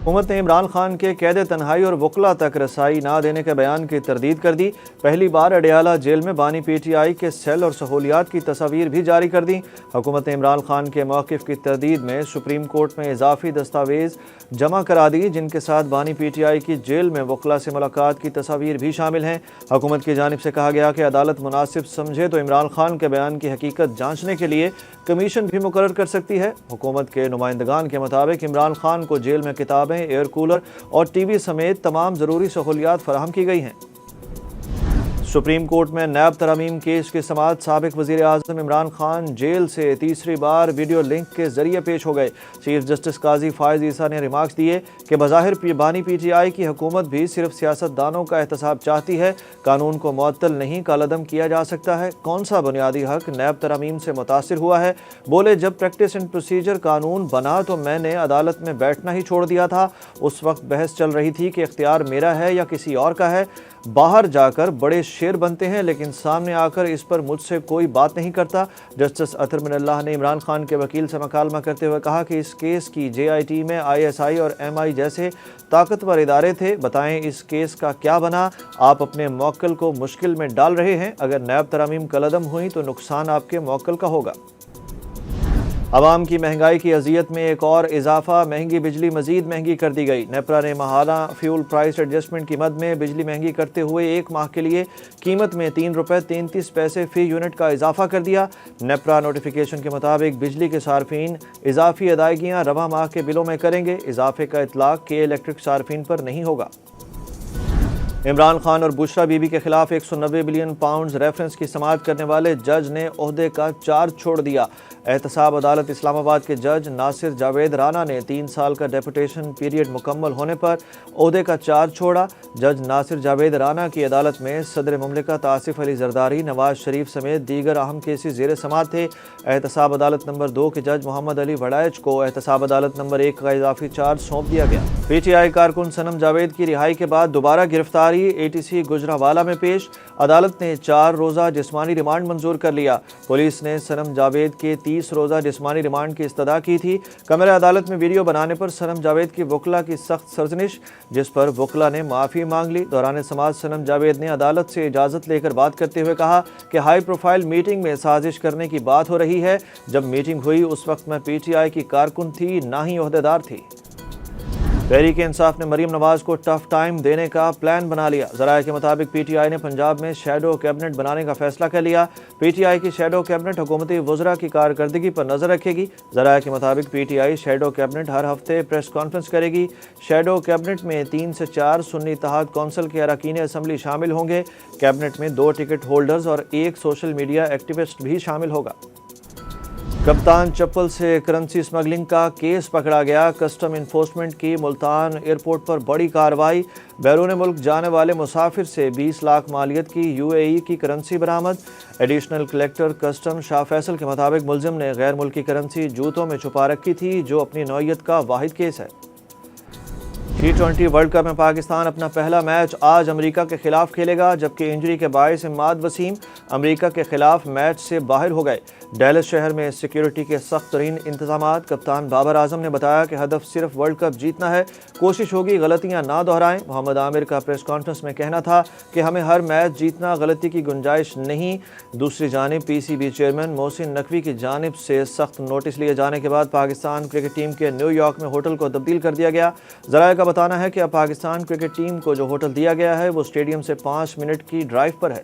حکومت نے عمران خان کے قید تنہائی اور وکلا تک رسائی نہ دینے کے بیان کی تردید کر دی۔ پہلی بار اڈیالہ جیل میں بانی پی ٹی آئی کے سیل اور سہولیات کی تصاویر بھی جاری کر دیں۔ حکومت نے عمران خان کے موقف کی تردید میں سپریم کورٹ میں اضافی دستاویز جمع کرا دی، جن کے ساتھ بانی پی ٹی آئی کی جیل میں وکلا سے ملاقات کی تصاویر بھی شامل ہیں۔ حکومت کی جانب سے کہا گیا کہ عدالت مناسب سمجھے تو عمران خان کے بیان کی حقیقت جانچنے کے لیے کمیشن بھی مقرر کر سکتی ہے۔ حکومت کے نمائندگان کے مطابق عمران خان کو جیل میں کتابیں، ایئر کولر اور ٹی وی سمیت تمام ضروری سہولیات فراہم کی گئی ہیں۔ سپریم کورٹ میں نیب ترامیم کیس کی سماعت سابق وزیر اعظم عمران خان جیل سے تیسری بار ویڈیو لنک کے ذریعے پیش ہو گئے۔ چیف جسٹس قاضی فائز عیسیٰ نے ریمارکس دیے کہ بظاہر بانی پی ٹی آئی کی حکومت بھی صرف سیاستدانوں کا احتساب چاہتی ہے، قانون کو معطل نہیں کالعدم کیا جا سکتا ہے۔ کون سا بنیادی حق نیب ترامیم سے متاثر ہوا ہے؟ بولے جب پریکٹس اینڈ پروسیجر قانون بنا تو میں نے عدالت میں بیٹھنا ہی چھوڑ دیا تھا۔ اس وقت بحث چل رہی تھی کہ اختیار میرا ہے یا کسی اور کا ہے۔ باہر جا کر بڑے شیر بنتے ہیں لیکن سامنے آ کر اس پر مجھ سے کوئی بات نہیں کرتا۔ جسٹس اطہر من اللہ نے عمران خان کے وکیل سے مکالمہ کرتے ہوئے کہا کہ اس کیس کی جے آئی ٹی میں آئی ایس آئی اور ایم آئی جیسے طاقتور ادارے تھے۔ بتائیں اس کیس کا کیا بنا؟ آپ اپنے موکل کو مشکل میں ڈال رہے ہیں۔ اگر نیب ترامیم کالعدم ہوئی تو نقصان آپ کے موکل کا ہوگا۔ عوام کی مہنگائی کی اذیت میں ایک اور اضافہ، مہنگی بجلی مزید مہنگی کر دی گئی۔ نیپرا نے ماہانہ فیول پرائس ایڈجسٹمنٹ کی مد میں بجلی مہنگی کرتے ہوئے ایک ماہ کے لیے قیمت میں 3 روپے 33 پیسے فی یونٹ کا اضافہ کر دیا۔ نیپرا نوٹیفیکیشن کے مطابق بجلی کے صارفین اضافی ادائیگیاں رواں ماہ کے بلوں میں کریں گے۔ اضافے کا اطلاق کے الیکٹرک صارفین پر نہیں ہوگا۔ عمران خان اور بشرا بی بی کے خلاف 190 بلین پاؤنڈز ریفرنس کی سماعت کرنے والے جج نے عہدے کا چارج چھوڑ دیا۔ احتساب عدالت اسلام آباد کے جج ناصر جاوید رانا نے 3 سال کا ڈیپوٹیشن پیریڈ مکمل ہونے پر عہدے کا چارج چھوڑا۔ جج ناصر جاوید رانا کی عدالت میں صدر مملکت آصف علی زرداری، نواز شریف سمیت دیگر اہم کیسز زیر سماعت تھے۔ احتساب عدالت نمبر 2 کے جج محمد علی وڑائچ کو احتساب عدالت نمبر 1 کا اضافی چارج سونپ دیا گیا۔ پی ٹی آئی کارکن صنم جاوید کی رہائی کے بعد دوبارہ گرفتاری اے ٹی سی گجرانوالہ میں پیش۔ عدالت نے 4 روزہ جسمانی ریمانڈ منظور کر لیا۔ پولیس نے صنم جاوید کے 30 روزہ جسمانی ریمانڈ کی استدعا کی تھی۔ کمرہ عدالت میں ویڈیو بنانے پر صنم جاوید کی وکلا کی سخت سرزنش، جس پر وکلا نے معافی مانگ لی۔ دوران سماعت صنم جاوید نے عدالت سے اجازت لے کر بات کرتے ہوئے کہا کہ ہائی پروفائل میٹنگ میں سازش کرنے کی بات ہو رہی ہے۔ جب میٹنگ ہوئی اس وقت میں پی ٹی آئی کی کارکن تھی، نہ ہی عہدیدار تھی۔ تحریک انصاف نے مریم نواز کو ٹف ٹائم دینے کا پلان بنا لیا۔ ذرائع کے مطابق پی ٹی آئی نے پنجاب میں شیڈو کیبنٹ بنانے کا فیصلہ کر لیا۔ پی ٹی آئی کی شیڈو کیبنٹ حکومتی وزراء کی کارکردگی پر نظر رکھے گی۔ ذرائع کے مطابق P T I shadow cabinet ہر ہفتے پریس کانفرنس کرے گی۔ شیڈو کیبنٹ میں 3 سے 4 سنی اتحاد کونسل کے اراکین اسمبلی شامل ہوں گے۔ کیبنٹ میں 2 ٹکٹ ہولڈرز اور 1 سوشل میڈیا ایکٹیوسٹ بھی شامل ہوگا۔ کپتان چپل سے کرنسی اسمگلنگ کا کیس پکڑا گیا۔ کسٹم انفورسمنٹ کی ملتان ایئرپورٹ پر بڑی کارروائی، بیرون ملک جانے والے مسافر سے 20 لاکھ مالیت کی یو اے ای کی کرنسی برآمد۔ ایڈیشنل کلیکٹر کسٹم شاہ فیصل کے مطابق ملزم نے غیر ملکی کرنسی جوتوں میں چھپا رکھی تھی، جو اپنی نوعیت کا واحد کیس ہے۔ T20 ورلڈ کپ میں پاکستان اپنا پہلا میچ آج امریکہ کے خلاف کھیلے گا، جبکہ انجری کے باعث عماد وسیم امریکہ کے خلاف میچ سے باہر ہو گئے۔ ڈیلس شہر میں سیکیورٹی کے سخت ترین انتظامات۔ کپتان بابر اعظم نے بتایا کہ ہدف صرف ورلڈ کپ جیتنا ہے، کوشش ہوگی غلطیاں نہ دہرائیں۔ محمد عامر کا پریس کانفرنس میں کہنا تھا کہ ہمیں ہر میچ جیتنا، غلطی کی گنجائش نہیں۔ دوسری جانب پی C B chairman Mohsin Naqvi کی جانب سے سخت نوٹس لیے جانے کے بعد پاکستان کرکٹ ٹیم کے نیو یارک میں ہوٹل کو تبدیل کر دیا گیا۔ ذرائع کا بتانا ہے کہ اب پاکستان کرکٹ ٹیم کو جو ہوٹل دیا گیا ہے وہ اسٹیڈیم سے 5 منٹ کی ڈرائیو پر ہے۔